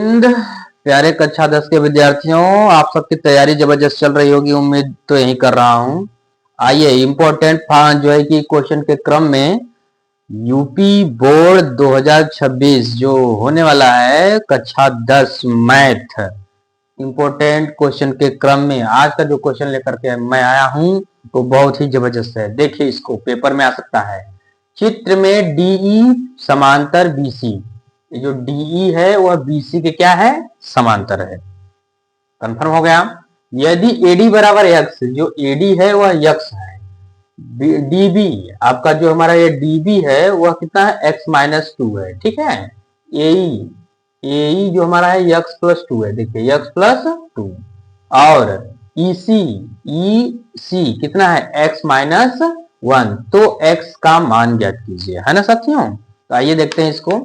हिंद, प्यारे कक्षा 10 के विद्यार्थियों, आप सबकी तैयारी जबरदस्त चल रही होगी, उम्मीद तो यही कर रहा हूं। आइए इम्पोर्टेंट जो है कि क्वेश्चन के क्रम में यूपी बोर्ड 2026 जो होने वाला है कक्षा 10 मैथ, इम्पोर्टेंट क्वेश्चन के क्रम में आज का जो क्वेश्चन लेकर के मैं आया हूं तो बहुत ही जबरदस्त है। देखिए, इसको पेपर में आ सकता है। चित्र में डीई समांतर बीसी, ये जो डीई है वह बीसी के क्या है, समांतर है। कंफर्म हो गया। यदि एडी बराबर एक्स, जो एडी है वह एक्स है, डीबी आपका जो हमारा ये डीबी है वह कितना है, एक्स माइनस टू है, ठीक है। एई एई जो हमारा है एक्स प्लस टू है, देखिए एक्स प्लस टू। और ईसी ईसी कितना है, एक्स माइनस वन। तो एक्स का मान ज्ञात कीजिए, है ना साथियों। तो आइए देखते हैं इसको।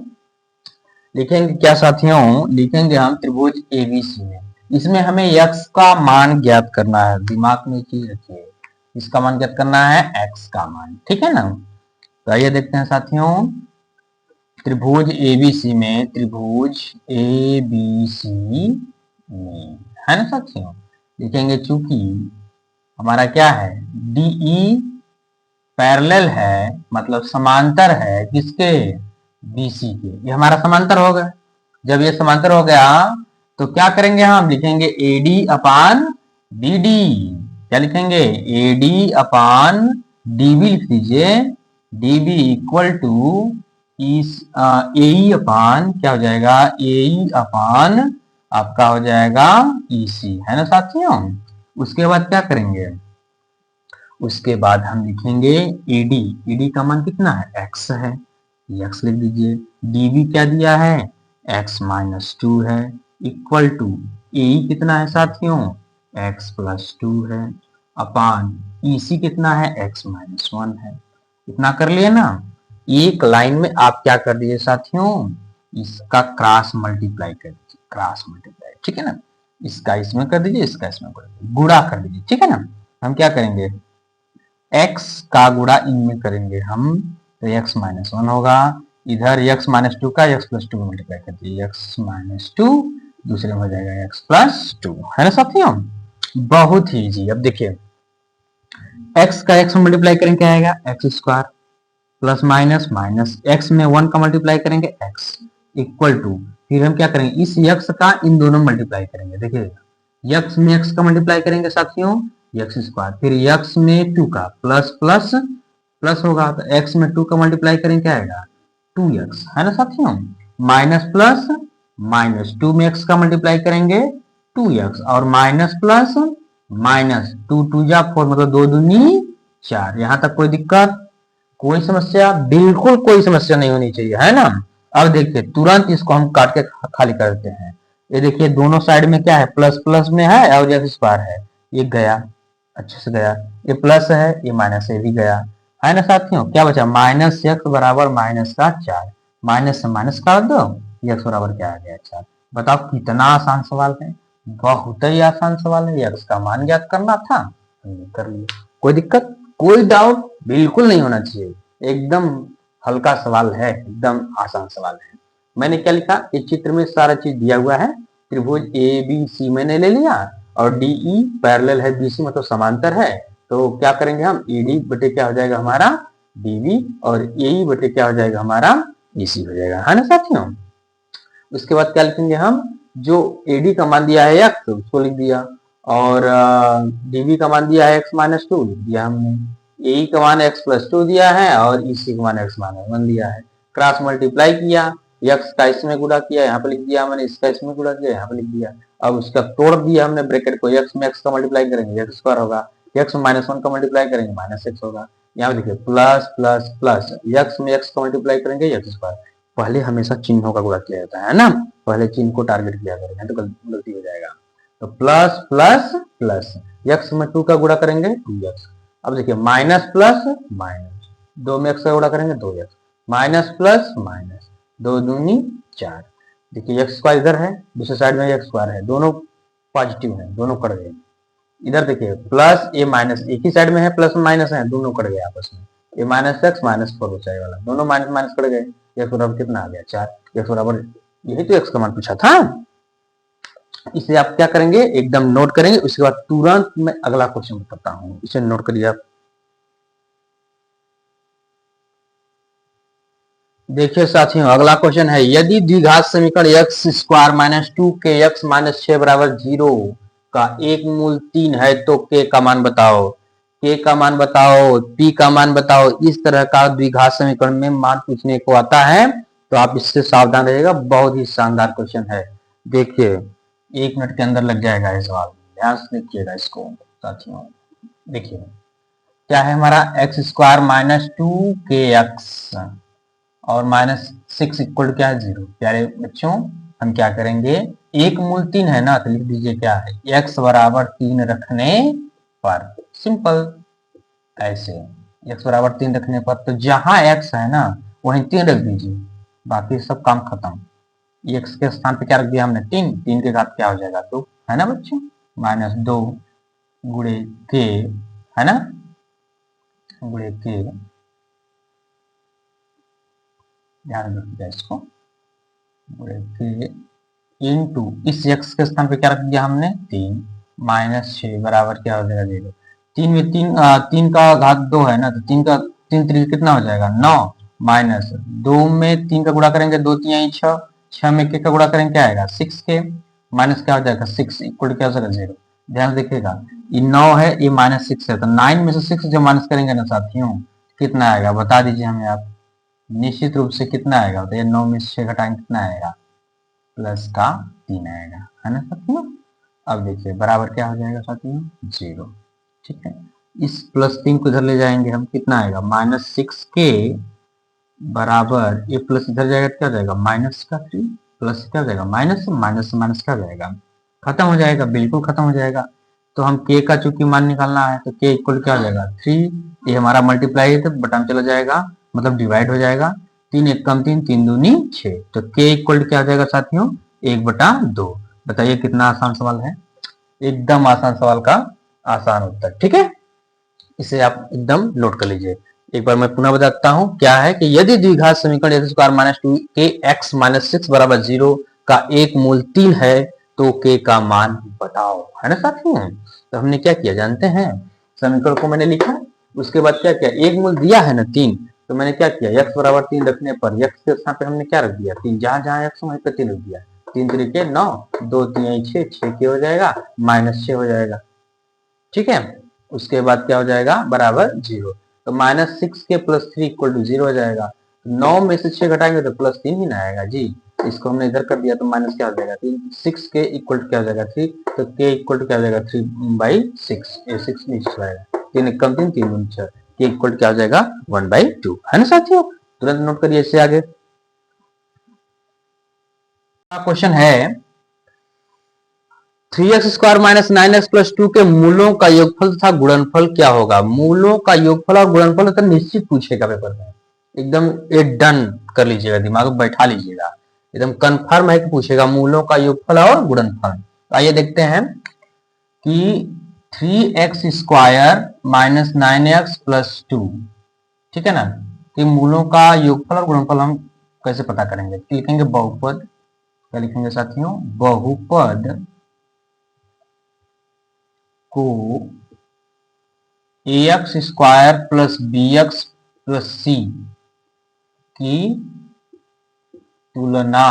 लिखेंगे क्या साथियों, लिखेंगे हम त्रिभुज एबीसी में। इसमें हमें एक्स का मान ज्ञात करना है, दिमाग में चीज रखिए, इसका मान ज्ञात करना है एक्स का मान, ठीक है ना। तो आइए देखते हैं साथियों, त्रिभुज एबीसी में, त्रिभुज एबीसी में, है ना साथियों। लिखेंगे चूंकि हमारा क्या है, डीई पैरेलल है, मतलब समांतर है किसके, बीसी के। ये हमारा समांतर हो गया। जब ये समांतर हो गया तो क्या करेंगे, हम लिखेंगे एडी अपान डीडी। क्या लिखेंगे, एडी अपान डीबी लिख दीजिए। डीबी इक्वल टू एई अपान क्या हो जाएगा, एई अपान आपका हो जाएगा ईसी, है ना साथियों। उसके बाद क्या करेंगे, उसके बाद हम लिखेंगे एडी, एडी का मान कितना है, एक्स है, एक्स लिख दीजिए। डीबी क्या दिया है, एक्स माइनस टू है, इक्वल टू ए कितना है साथियों, एक्स प्लस टू है, अपान ईसी कितना है, एक्स माइनस वन है। इतना कर लिए ना। एक लाइन में आप क्या कर दीजिए साथियों, इसका क्रॉस मल्टीप्लाई कर दीजिए, क्रॉस मल्टीप्लाई, ठीक है ना। इसका इसमें कर दीजिए, इसका इसमें कर दीजिए, गुणा कर दीजिए, ठीक है ना। हम क्या करेंगे, x का गुणा इनमें करेंगे हम, तो x माइनस वन होगा। इधर x माइनस टू का x प्लस टू मल्टीप्लाई कर दीजिए, x माइनस टू, दूसरे में हो जाएगा x प्लस टू, है ना साथियों। बहुत ही इजी। अब देखिए, x का x में मल्टीप्लाई करेंगे क्या आएगा, x square, plus minus minus x में वन का मल्टीप्लाई करेंगे x, इक्वल टू, फिर हम क्या करेंगे, इस x का इन दोनों मल्टीप्लाई करेंगे। देखिए, x में x का मल्टीप्लाई करेंगे साथियों, एक्स स्क्वायर, फिर x में टू का प्लस प्लस प्लस होगा, तो x में टू का मल्टीप्लाई करेंगे क्या आएगा, 2x, है ना साथियों। माइनस प्लस माइनस, टू में x का मल्टीप्लाई करेंगे 2x, और minus plus minus, two two जा फोर, मतलब दो दूनी चार। यहां तक कोई दिक्कत, कोई समस्या, बिल्कुल कोई समस्या नहीं होनी चाहिए, है ना। अब देखिए, तुरंत इसको हम काट के खाली कर देते हैं। ये देखिए, दोनों साइड में क्या है, प्लस प्लस में है और एक्स स्क्वायर है, ये गया, अच्छे से गया। ये प्लस है, ये माइनस है, भी गया, है ना साथियों। क्या बचा, माइनस एक्स बराबर माइनस का चार, माइनस से माइनस काट दो, एक्स बराबर क्या आ गया, चार। बताओ कितना आसान सवाल है, बहुत ही आसान सवाल है। एक्स का मान ज्ञात करना था, हमने कर लिया। कोई दिक्कत, कोई डाउट बिल्कुल नहीं होना चाहिए, एकदम हल्का सवाल है, एकदम आसान सवाल है। मैंने क्या लिखा, इस चित्र में सारा चीज दिया हुआ है। त्रिभुज ए बी सी मैंने ले लिया, और डीई पैरेलल है बीसी, मतलब समांतर है। तो क्या करेंगे हम, ईडी बटे क्या हो जाएगा हमारा डीबी, और एई बटे क्या हो जाएगा हमारा ईसी हो जाएगा, है ना साथियों। उसके बाद क्या लिखेंगे हम, जो एडी का मान दिया है एक्स, उसको लिख दिया, और डीबी का मान दिया है एक्स माइनस टू, लिख दिया हमने। ए का मान एक्स प्लस टू दिया है, और ईसी का मान एक्स माइनस वन दिया है। क्रॉस मल्टीप्लाई किया, एक्स का इसमें गुणा किया, यहाँ पे लिख दिया मैंने, इसका इसमें गुणा किया, यहाँ पे लिख दिया। अब उसका तोड़ दिया हमने ब्रैकेट को, एक्स में एक्स का मल्टीप्लाई करेंगे एक्स स्क्वायर होगा, एक्स में माइनस वन का मल्टीप्लाई करेंगे माइनस एक्स होगा। यहाँ देखिए, प्लस प्लस प्लस, एक्स में एक्स का मल्टीप्लाई करेंगे एक्स स्क्वायर। पहले हमेशा चिन्हों का गुणा किया जाता है ना, पहले चिन्ह को टारगेट किया करेंगे तो गलती हो जाएगा। तो प्लस प्लस प्लस, एक्स में टू का गुणा करेंगे 2x। अब देखिए, माइनस प्लस माइनस, दो में एक्स का गुणा करेंगे 2x, माइनस प्लस माइनस, दो दूनी चार। देखिए, एक्स स्क्वायर इधर है, दूसरे साइड में एक्स स्क्वायर है, दोनों पॉजिटिव है, दोनों कट गए। इधर देखिए, प्लस ए माइनस, एक ही साइड में है, प्लस माइनस है, दोनों कट गए आपस में। ए माइनस एक्स माइनस फोर ऊंचाई दोनों माइनस माइनस कट गए, एक्स बराबर कितना आ गया, चार। एक्स बराबर, यही तो एक्स का मान पूछा था, इसे आप क्या करेंगे, एकदम नोट करेंगे, उसके बाद तुरंत मैं अगला क्वेश्चन बताता हूं, इसे नोट करिए आप। देखिए साथियों, अगला क्वेश्चन है, यदि द्विघात समीकरण एक्स स्क्वायर माइनस टू के एक्स माइनस 6 बराबर 0 का एक मूल 3 है तो के का मान बताओ। के का मान बताओ, पी का मान बताओ। इस तरह का द्विघात समीकरण में मान पूछने को आता है तो आप इससे सावधान रहिएगा, बहुत ही शानदार क्वेश्चन है। देखिए 1 मिनट के अंदर लग जाएगा ये सवाल, ध्यान से देखिएगा इसको साथियों। देखिए क्या है हमारा, एक्स स्क्वायर माइनस टू के एक्स और माइनस 6 इक्वल क्या है 0। प्यारे बच्चों हम क्या करेंगे, एक मूल 3 है ना, तो लिख दीजिए क्या है, x बराबर 3 रखने पर, सिंपल ऐसे, x बराबर 3 रखने पर, तो जहां x है ना वहीं 3 रख दीजिए, बाकी सब काम खत्म। x के स्थान पे क्या रख दिया हमने, 3, 3 के घात क्या हो जाएगा 2, है ना बच्चों, माइनस 2 गुणे के, है ना, गुणे के, ध्यान रखिएगा इसको, गुणे के इंटू इस x के स्थान पे क्या रख दिया हमने 3, माइनस 6 बराबर क्या हो जाएगा 0। 3 में 3, 3 का घात 2 है ना, तो 3 का 3 3 कितना हो जाएगा 9, माइनस 2 में 3 का गुणा करेंगे 2 3 6, 6 में के का गुणा करेंगे क्या आएगा 6 के, माइनस क्या हो जाएगा 6 इक्वल क्या हो जाएगा 0। ध्यान देखिएगा ये 9 है, ये माइनस 6 है, तो 9 में से 6 जब माइनस करेंगे ना साथियों कितना आएगा बता दीजिए हमें आप, निश्चित रूप से कितना आएगा बताइए, 9 में से 6 घटाएंगे कितना आएगा, प्लस का 3 आएगा, है ना साथियों। अब देखिए बराबर क्या हो जाएगा साथियों 0, ठीक है। इस प्लस 3 को इधर ले जाएंगे हम, कितना आएगा माइनस 6 के बराबर, ये प्लस इधर जाएगा क्या हो जाएगा माइनस का 3, प्लस क्या हो जाएगा माइनस, माइनस से माइनस क्या हो जाएगा, खत्म हो जाएगा, बिल्कुल खत्म हो जाएगा। तो हम के का चूंकि मान निकालना है तो के इक्वल क्या हो जाएगा 3, ये हमारा मल्टीप्लाई है तो बटन चला जाएगा, मतलब डिवाइड हो जाएगा, 3 एक कम 3, 3 दूनी 6, तो के इक्वल क्या हो जाएगा साथियों 1/2। बताइए कितना आसान सवाल है, एकदम आसान सवाल का आसान उत्तर, ठीक है। इसे आप एकदम नोट कर लीजिए। एक बार मैं पुनः बताता हूं, क्या है कि यदि द्विघात समीकरण एक्स स्क्वायर माइनस टू के एक्स माइनस 6 बराबर 0 का एक मूल 3 है तो के का मान बताओ, है ना साथियों। तो हमने क्या किया जानते हैं, समीकरण को मैंने लिखा, उसके बाद क्या किया, एक मूल दिया है ना 3, तो मैंने क्या किया, x बराबर 3 रखने पर x के स्थान पे हमने क्या रख दिया 3, जहां जहां x वहीं पे 3 रख दिया, 3 तरीके 9, 2 3 6, 6 के हो जाएगा, माइनस 6 हो जाएगा, ठीक है। उसके बाद क्या हो जाएगा बराबर 0, तो माइनस 6 के प्लस 3 इक्वल टू 0 हो जाएगा, 9 में से 6 घटाएंगे तो प्लस 3 ही ना आएगा जी, इसको हमने इधर कर दिया तो माइनस क्या हो जाएगा 3, 6 के इक्वल टू क्या हो जाएगा 3, तो के इक्वल टू क्या हो जाएगा 3/6, ये 6 नीचे जाएगा, 3 कम 3 3 दूनी 6, के इक्वल टू क्या हो जाएगा 1/2, है ना साथियों। तुरंत नोट करिए इससे आगे। क्वेश्चन है 3x square minus 9x plus 2 के मूलों का योगफल तथा गुणनफल क्या होगा। मूलों का योगफल और गुणनफल तो निश्चित पूछेगा पेपर में, एकदम ये डन कर लीजिएगा, दिमाग में बैठा लीजिएगा, एकदम कंफर्म है कि पूछेगा मूलों का योगफल और गुणनफल। आइए देखते हैं कि 3x square minus 9x plus 2, ठीक है ना, कि मूलों का योगफल और गुणनफल हम कैसे पता करेंगे, लिखेंगे बहुपद, क्या लिखेंगे साथियों, बहुपद को ax square plus bx plus c की तुलना,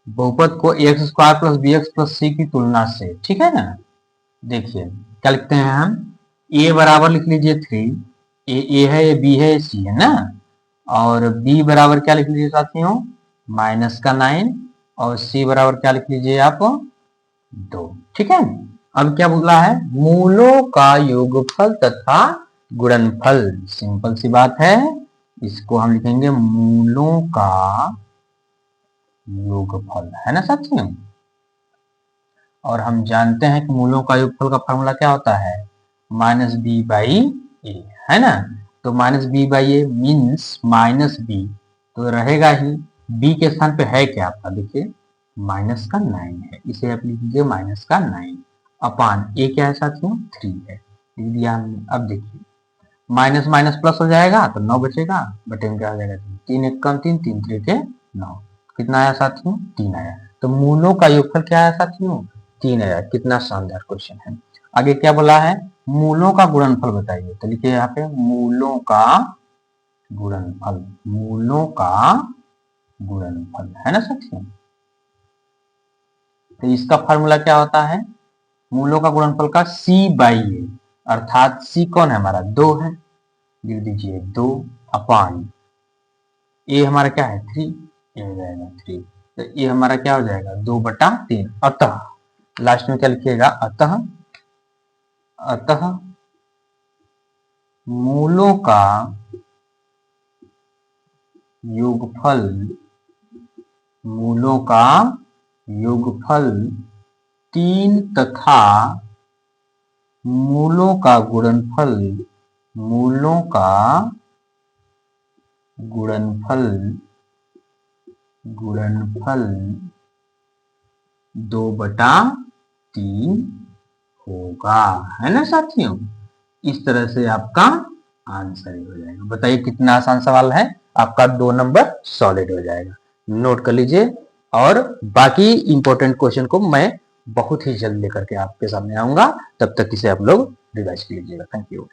बहुपद को ax square plus bx plus c की तुलना से, ठीक है ना। देखिए क्या लिखते हैं हम, a बराबर लिख लीजिए 3, ए है, ये b है, ये c है ना, और b बराबर क्या लिख लीजिए साथियों माइनस का 9, और c बराबर क्या लिख लीजिए आप 2, ठीक है। अब क्या बोला है, मूलों का योगफल तथा गुणनफल, सिंपल सी बात है, इसको हम लिखेंगे मूलों का योगफल, है ना साथियों। और हम जानते हैं कि मूलों का योगफल का फॉर्मूला क्या होता है, माइनस बी बाई ए, है ना, तो minus B by A means minus B, तो रहेगा ही, बी के स्थान पे है क्या आपका, देखिए माइनस का 9 है, इसे आप लिख दीजिए माइनस का 9 अपान ए क्या है साथियों 3 है, लिख दिया हमने। अब देखिए माइनस माइनस प्लस हो जाएगा तो 9 बचेगा, बटे में क्या हो जाएगा 3 एक कम 3, 3 3 के 9, कितना आया साथियों 3 आया। तो मूलों का योगफल क्या है साथियों? 3 है। कितना शानदार क्वेश्चन है। आगे क्या बोला है? मूलों का गुणनफल बताइए। तो लिखिए यहाँ पे मूलों का गुणनफल, मूलों का गुणनफल, है ना साथियों। तो इसका फॉर्मूला क्या होता है? मूलों का गुणनफल का C/A, अर्थात C कौन है हमारा? 2 है, लिख दीजिए 2 अपान A हमारा क्या है? 3, ये हो जाएगा 3। तो ये हमारा क्या हो जाएगा? 2/3। अतः लास्ट में क्या लिखिएगा? अतः मूलों का योगफल, मूलों का योगफल 3 तथा मूलों का गुणनफल, मूलों का गुणनफल 2/3 होगा, है ना साथियों। इस तरह से आपका आंसर हो जाएगा। बताइए कितना आसान सवाल है, आपका 2 नंबर सॉलिड हो जाएगा। नोट कर लीजिए, और बाकी इंपॉर्टेंट क्वेश्चन को मैं बहुत ही जल्द लेकर के आपके सामने आऊंगा। तब तक इसे आप लोग रिवाइज कर लीजिएगा। Thank you.